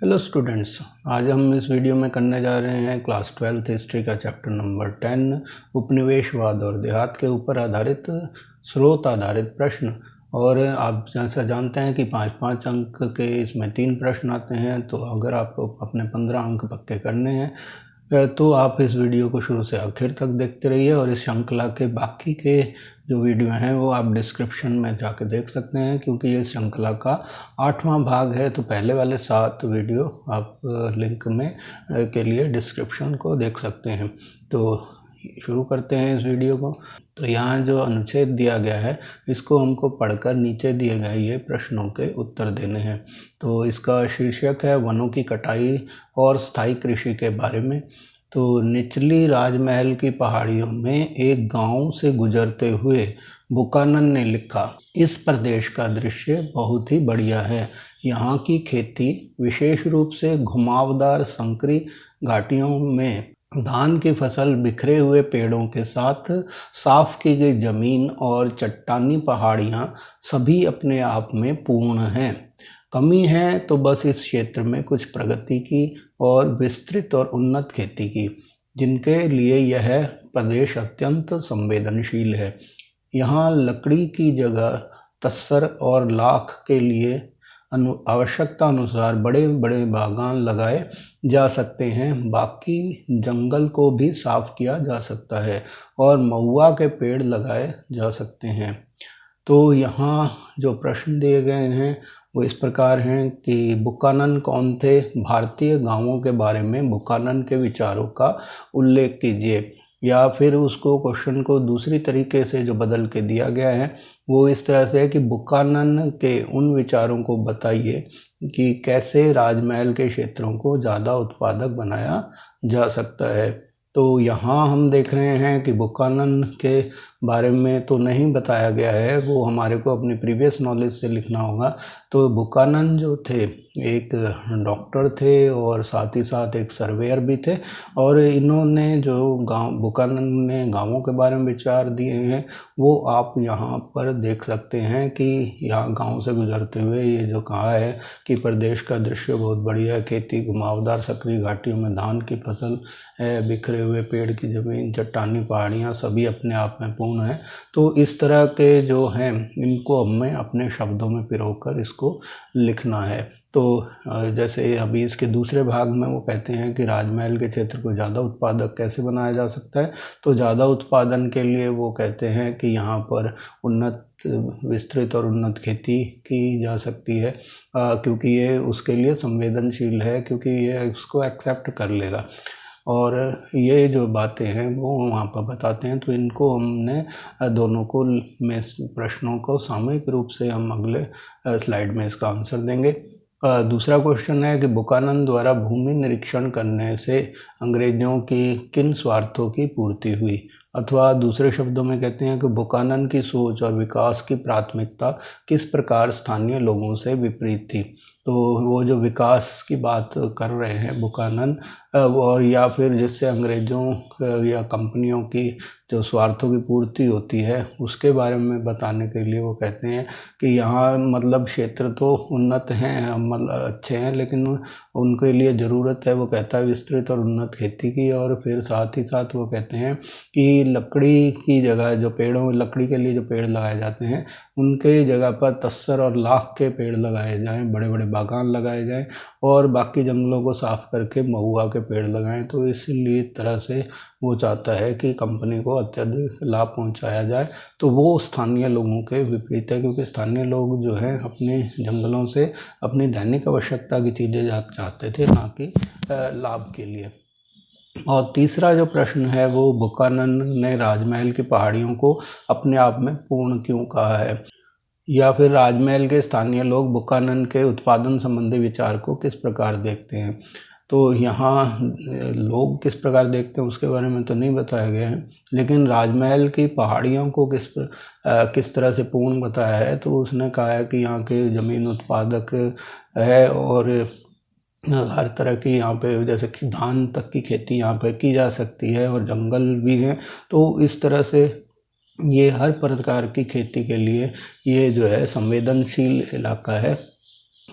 Hello students, आज हम इस वीडियो में करने जा रहे हैं क्लास 12th हिस्ट्री का चैप्टर नंबर 10 उपनिवेशवाद और देहात के ऊपर आधारित स्रोत आधारित प्रश्न। और आप जैसा जानते हैं कि 5-5 अंक के इसमें 3 प्रश्न आते हैं। तो अगर आपको अपने 15 अंक पक्के करने हैं तो आप इस वीडियो को शुरू से आखिर तक देखते रहिए। और इस श्रृंखला के बाकी के जो वीडियो हैं वो आप डिस्क्रिप्शन में जाके देख सकते हैं, क्योंकि ये श्रृंखला का 8वां भाग है। तो पहले वाले 7 वीडियो आप लिंक में के लिए डिस्क्रिप्शन को देख सकते हैं। तो शुरू करते हैं इस वीडियो को। तो यहाँ जो अनुच्छेद दिया गया है इसको हमको पढ़कर नीचे दिए गए ये प्रश्नों के उत्तर देने हैं। तो इसका शीर्षक है वनों की कटाई और स्थायी कृषि के बारे में। तो निचली राजमहल की पहाड़ियों में एक गांव से गुजरते हुए बुकानन ने लिखा, इस प्रदेश का दृश्य बहुत ही बढ़िया है। यहाँ की खेती विशेष रूप से घुमावदार संकरी घाटियों में धान की फसल, बिखरे हुए पेड़ों के साथ साफ की गई जमीन और चट्टानी पहाड़ियाँ सभी अपने आप में पूर्ण हैं। कमी है तो बस इस क्षेत्र में कुछ प्रगति की और विस्तृत और उन्नत खेती की, जिनके लिए यह प्रदेश अत्यंत संवेदनशील है। यहाँ लकड़ी की जगह तस्सर और लाख के लिए आवश्यकता अनुसार बड़े बड़े बागान लगाए जा सकते हैं। बाकी जंगल को भी साफ किया जा सकता है और महुआ के पेड़ लगाए जा सकते हैं। तो यहाँ जो प्रश्न दिए गए हैं वो इस प्रकार हैं कि बुकानन कौन थे? भारतीय गांवों के बारे में बुकानन के विचारों का उल्लेख कीजिए। या फिर उसको क्वेश्चन को दूसरी तरीके से जो बदल के दिया गया है वो इस तरह से है कि बुकानन के उन विचारों को बताइए कि कैसे राजमहल के क्षेत्रों को ज़्यादा उत्पादक बनाया जा सकता है। तो यहाँ हम देख रहे हैं कि बुकानन के बारे में तो नहीं बताया गया है, वो हमारे को अपनी प्रीवियस नॉलेज से लिखना होगा। तो बुकानन जो थे एक डॉक्टर थे और साथ ही साथ एक सर्वेयर भी थे। और इन्होंने जो बुकानन ने गांवों के बारे में विचार दिए हैं वो आप यहाँ पर देख सकते हैं कि यहाँ गांव से गुजरते हुए ये जो कहा है कि प्रदेश का दृश्य बहुत बढ़िया है। खेती घुमावदार सक्रिय घाटियों में धान की फसल है, बिखरे हुए पेड़ की जमीन, चट्टानी पहाड़ियाँ सभी अपने आप में पूर्ण है। तो इस तरह के जो हैं इनको हमें अपने शब्दों में पिरोकर इसको लिखना है। तो जैसे अभी इसके दूसरे भाग में वो कहते हैं कि राजमहल के क्षेत्र को ज़्यादा उत्पादक कैसे बनाया जा सकता है। तो ज़्यादा उत्पादन के लिए वो कहते हैं कि यहाँ पर उन्नत, विस्तृत और उन्नत खेती की जा सकती है, क्योंकि ये उसके लिए संवेदनशील है, क्योंकि ये इसको एक्सेप्ट कर लेगा। और ये जो बातें हैं वो वहाँ पर बताते हैं। तो इनको हमने दोनों को में प्रश्नों को सामूहिक रूप से हम अगले स्लाइड में इसका आंसर देंगे। दूसरा क्वेश्चन है कि बुकानन द्वारा भूमि निरीक्षण करने से अंग्रेजों की किन स्वार्थों की पूर्ति हुई? अथवा दूसरे शब्दों में कहते हैं कि बुकानन की सोच और विकास की प्राथमिकता किस प्रकार स्थानीय लोगों से विपरीत थी? तो वो जो विकास की बात कर रहे हैं बुकानन, और या फिर जिससे अंग्रेज़ों या कंपनियों की जो स्वार्थों की पूर्ति होती है उसके बारे में बताने के लिए वो कहते हैं कि यहाँ मतलब क्षेत्र तो उन्नत हैं, मतलब अच्छे हैं, लेकिन उनके लिए ज़रूरत है, वो कहता है, विस्तृत और उन्नत खेती की। और फिर साथ ही साथ वो कहते हैं कि लकड़ी की जगह जो पेड़ों लकड़ी के लिए जो पेड़ लगाए जाते हैं उनके जगह पर तस्सर और लाख के पेड़ लगाए जाएं, बड़े बड़े बागान लगाए जाएं और बाकी जंगलों को साफ करके महुआ के पेड़ लगाएं। तो इसलिए तरह से वो चाहता है कि कंपनी को अत्यधिक लाभ पहुंचाया जाए। तो वो स्थानीय लोगों के विपरीत है, क्योंकि स्थानीय लोग जो हैं अपने जंगलों से अपनी दैनिक आवश्यकता की चीज़ें चाहते थे, ना कि लाभ के लिए। और तीसरा जो प्रश्न है वो बुकानन ने राजमहल की पहाड़ियों को अपने आप में पूर्ण क्यों कहा है? या फिर राजमहल के स्थानीय लोग बुकानन के उत्पादन संबंधी विचार को किस प्रकार देखते हैं? तो यहाँ लोग किस प्रकार देखते हैं उसके बारे में तो नहीं बताया गया है, लेकिन राजमहल की पहाड़ियों को किस तरह से पूर्ण बताया है। तो उसने कहा है कि यहाँ के ज़मीन उत्पादक है और हर तरह की यहाँ पे जैसे कि धान तक की खेती यहाँ पर की जा सकती है और जंगल भी हैं। तो इस तरह से ये हर प्रकार की खेती के लिए ये जो है संवेदनशील इलाका है।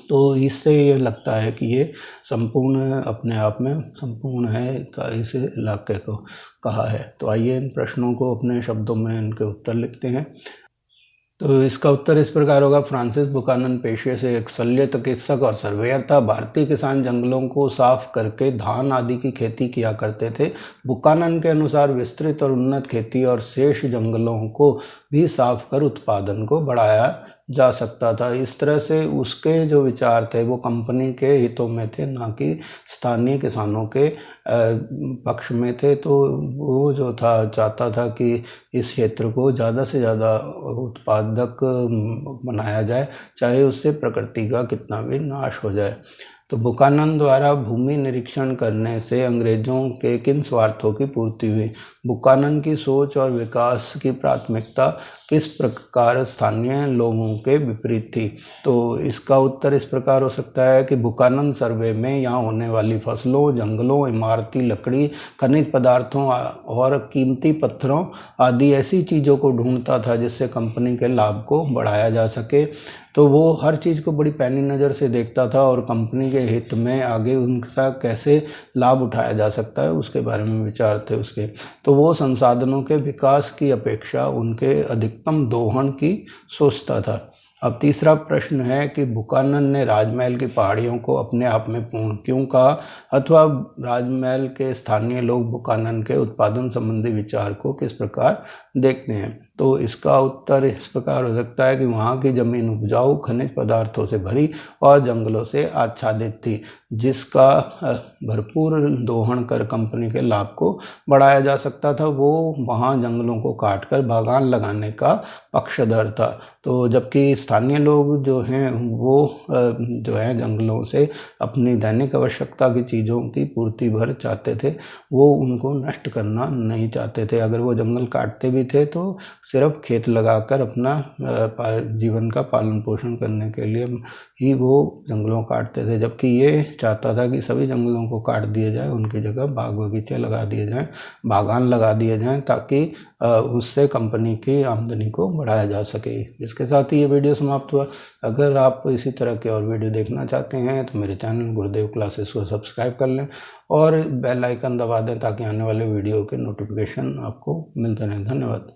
तो इससे ये लगता है कि ये संपूर्ण अपने आप में संपूर्ण है का इस इलाके को कहा है। तो आइए इन प्रश्नों को अपने शब्दों में इनके उत्तर लिखते हैं। तो इसका उत्तर इस प्रकार होगा, फ्रांसिस बुकानन पेशे से एक शल्य चिकित्सक और सर्वेयर था। भारतीय किसान जंगलों को साफ करके धान आदि की खेती किया करते थे। बुकानन के अनुसार विस्तृत और उन्नत खेती और शेष जंगलों को भी साफ कर उत्पादन को बढ़ाया जा सकता था। इस तरह से उसके जो विचार थे वो कंपनी के हितों में थे, ना कि स्थानीय किसानों के पक्ष में थे। तो वो जो था चाहता था कि इस क्षेत्र को ज़्यादा से ज़्यादा उत्पादक बनाया जाए, चाहे उससे प्रकृति का कितना भी नाश हो जाए। तो बुकानन द्वारा भूमि निरीक्षण करने से अंग्रेजों के किन स्वार्थों की पूर्ति हुई? बुकानन की सोच और विकास की प्राथमिकता किस प्रकार स्थानीय लोगों के विपरीत थी? तो इसका उत्तर इस प्रकार हो सकता है कि बुकानन सर्वे में यहाँ होने वाली फसलों, जंगलों, इमारती लकड़ी, खनिज पदार्थों और कीमती पत्थरों आदि ऐसी चीज़ों को ढूंढता था जिससे कंपनी के लाभ को बढ़ाया जा सके। तो वो हर चीज़ को बड़ी पैनी नज़र से देखता था और कंपनी के हित में आगे उनका कैसे लाभ उठाया जा सकता है उसके बारे में विचार थे उसके। तो वो संसाधनों के विकास की अपेक्षा उनके अधिकतम दोहन की सोचता था। अब तीसरा प्रश्न है कि बुकानन ने राजमहल की पहाड़ियों को अपने आप में पूर्ण क्यों कहा, अथवा राजमहल के स्थानीय लोग बुकानन के उत्पादन संबंधी विचार को किस प्रकार देखते हैं? तो इसका उत्तर इस प्रकार हो सकता है कि वहाँ की ज़मीन उपजाऊ, खनिज पदार्थों से भरी और जंगलों से आच्छादित थी, जिसका भरपूर दोहन कर कंपनी के लाभ को बढ़ाया जा सकता था। वो वहाँ जंगलों को काटकर बागान लगाने का पक्षधर था। तो जबकि स्थानीय लोग जो हैं वो जो है जंगलों से अपनी दैनिक आवश्यकता की चीज़ों की पूर्ति भर चाहते थे, वो उनको नष्ट करना नहीं चाहते थे। अगर वो जंगल काटते भी थे तो सिर्फ खेत लगाकर अपना जीवन का पालन पोषण करने के लिए ही वो जंगलों काटते थे। जबकि ये चाहता था कि सभी जंगलों को काट दिया जाए, उनकी जगह बाग बगीचे लगा दिए जाएं, बागान लगा दिए जाएं, ताकि उससे कंपनी की आमदनी को बढ़ाया जा सके। इसके साथ ही ये वीडियो समाप्त हुआ। अगर आप इसी तरह के और वीडियो देखना चाहते हैं तो मेरे चैनल गुरुदेव क्लासेस को सब्सक्राइब कर लें और बेल आइकन दबा दें ताकि आने वाले वीडियो के नोटिफिकेशन आपको मिलते रहें। धन्यवाद।